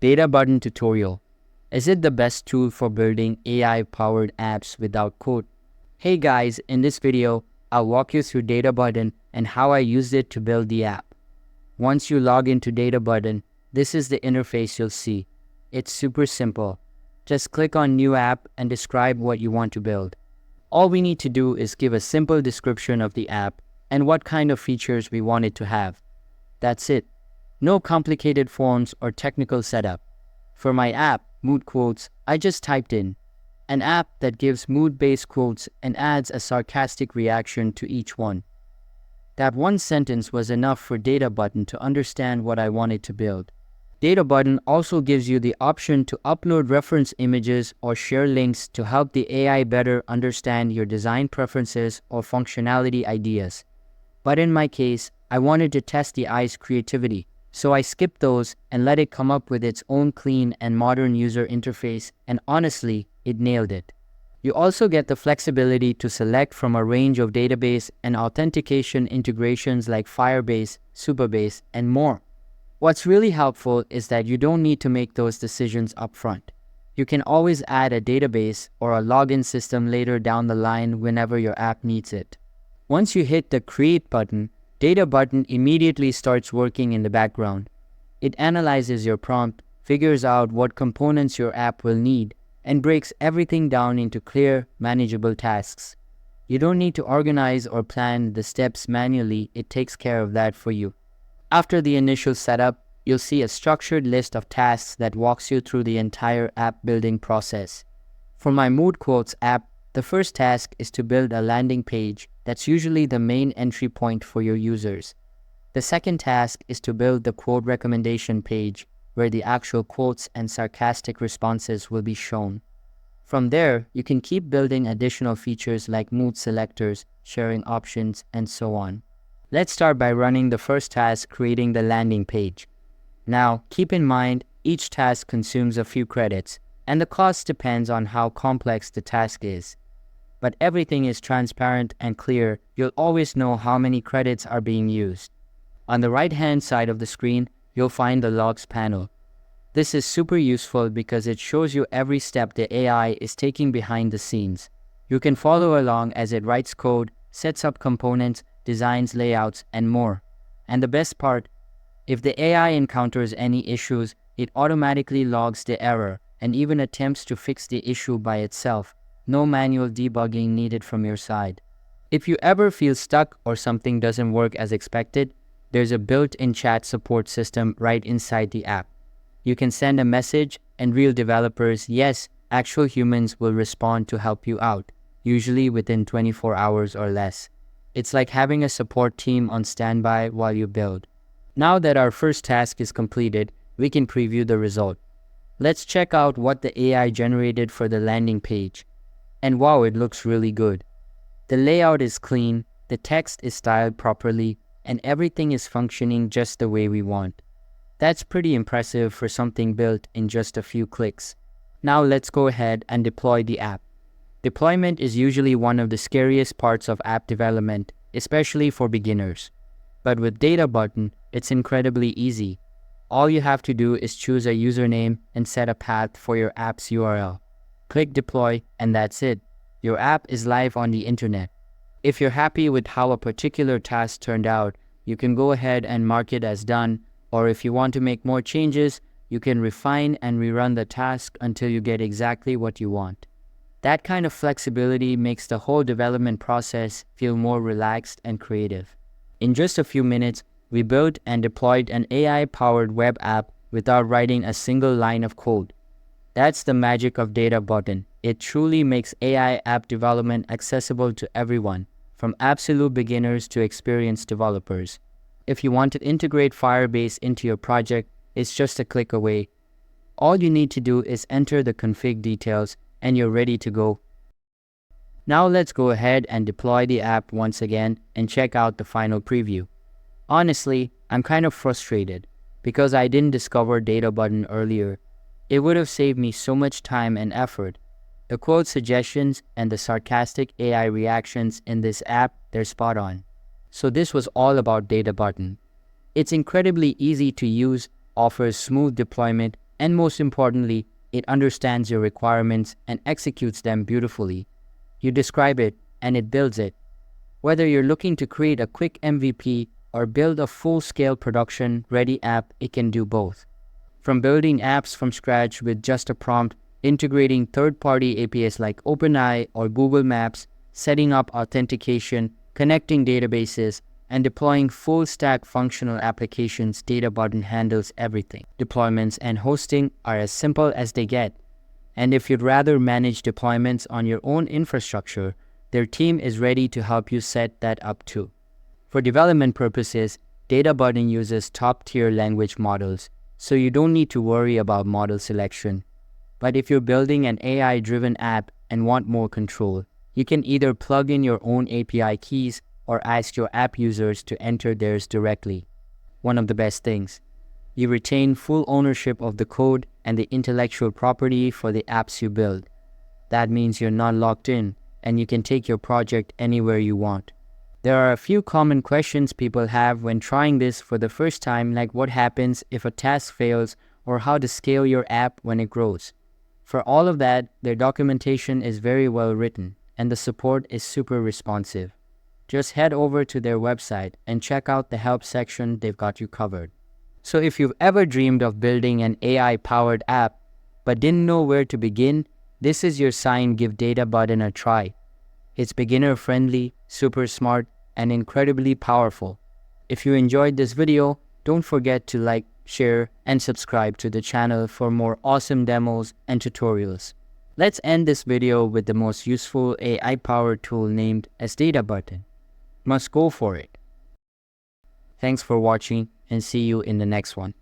DataButton tutorial. Is it the best tool for building AI-powered apps without code? Hey guys, in this video, I'll walk you through DataButton and how I used it to build the app. Once you log into DataButton, this is the interface you'll see. It's super simple. Just click on New App and describe what you want to build. All we need to do is give a simple description of the app and what kind of features we want it to have. That's it. No complicated forms or technical setup. For my app, Mood Quotes, I just typed in an app that gives mood-based quotes and adds a sarcastic reaction to each one. That one sentence was enough for DataButton to understand what I wanted to build. DataButton also gives you the option to upload reference images or share links to help the AI better understand your design preferences or functionality ideas. But in my case, I wanted to test the AI's creativity, so I skipped those and let it come up with its own clean and modern user interface, and honestly, it nailed it. You also get the flexibility to select from a range of database and authentication integrations like Firebase, Supabase, and more. What's really helpful is that you don't need to make those decisions upfront. You can always add a database or a login system later down the line whenever your app needs it. Once you hit the Create button, DataButton immediately starts working in the background. It analyzes your prompt, figures out what components your app will need, and breaks everything down into clear, manageable tasks. You don't need to organize or plan the steps manually, it takes care of that for you. After the initial setup, you'll see a structured list of tasks that walks you through the entire app building process. For my Mood Quotes app, the first task is to build a landing page that's usually the main entry point for your users. The second task is to build the quote recommendation page, where the actual quotes and sarcastic responses will be shown. From there, you can keep building additional features like mood selectors, sharing options, and so on. Let's start by running the first task, creating the landing page. Now, keep in mind, each task consumes a few credits, and the cost depends on how complex the task is. But everything is transparent and clear. You'll always know how many credits are being used. On the right-hand side of the screen, you'll find the logs panel. This is super useful because it shows you every step the AI is taking behind the scenes. You can follow along as it writes code, sets up components, designs layouts, and more. And the best part, if the AI encounters any issues, it automatically logs the error and even attempts to fix the issue by itself. No manual debugging needed from your side. If you ever feel stuck or something doesn't work as expected, there's a built-in chat support system right inside the app. You can send a message and real developers, yes, actual humans will respond to help you out, usually within 24 hours or less. It's like having a support team on standby while you build. Now that our first task is completed, we can preview the result. Let's check out what the AI generated for the landing page. And wow, it looks really good. The layout is clean, the text is styled properly, and everything is functioning just the way we want. That's pretty impressive for something built in just a few clicks. Now let's go ahead and deploy the app. Deployment is usually one of the scariest parts of app development, especially for beginners. But with DataButton, it's incredibly easy. All you have to do is choose a username and set a path for your app's URL. Click deploy, and that's it. Your app is live on the internet. If you're happy with how a particular task turned out, you can go ahead and mark it as done, or if you want to make more changes, you can refine and rerun the task until you get exactly what you want. That kind of flexibility makes the whole development process feel more relaxed and creative. In just a few minutes, we built and deployed an AI-powered web app without writing a single line of code. That's the magic of DataButton. It truly makes AI app development accessible to everyone, from absolute beginners to experienced developers. If you want to integrate Firebase into your project, it's just a click away. All you need to do is enter the config details and you're ready to go. Now let's go ahead and deploy the app once again and check out the final preview. Honestly, I'm kind of frustrated because I didn't discover DataButton earlier. It would have saved me so much time and effort. The quote suggestions and the sarcastic AI reactions in this app, they're spot on. So this was all about DataButton. It's incredibly easy to use, offers smooth deployment, And most importantly, it understands your requirements and executes them beautifully. You describe it and it builds it. Whether you're looking to create a quick MVP or build a full-scale production-ready app, it can do both. From building apps from scratch with just a prompt, integrating third-party APIs like OpenAI or Google Maps, setting up authentication, connecting databases, and deploying full-stack functional applications, DataButton handles everything. Deployments and hosting are as simple as they get. And if you'd rather manage deployments on your own infrastructure, their team is ready to help you set that up too. For development purposes, DataButton uses top-tier language models, so you don't need to worry about model selection. But if you're building an AI-driven app and want more control, you can either plug in your own API keys or ask your app users to enter theirs directly. One of the best things, you retain full ownership of the code and the intellectual property for the apps you build. That means you're not locked in, and you can take your project anywhere you want. There are a few common questions people have when trying this for the first time, like what happens if a task fails or how to scale your app when it grows. For all of that, their documentation is very well written, and the support is super responsive. Just head over to their website and check out the help section, they've got you covered. So if you've ever dreamed of building an AI-powered app but didn't know where to begin, this is your sign. Give DataButton a try. It's beginner-friendly, super smart, and incredibly powerful. If you enjoyed this video, don't forget to like, share, and subscribe to the channel for more awesome demos and tutorials. Let's end this video with the most useful AI-powered tool named as DataButton. Must go for it. Thanks for watching and see you in the next one.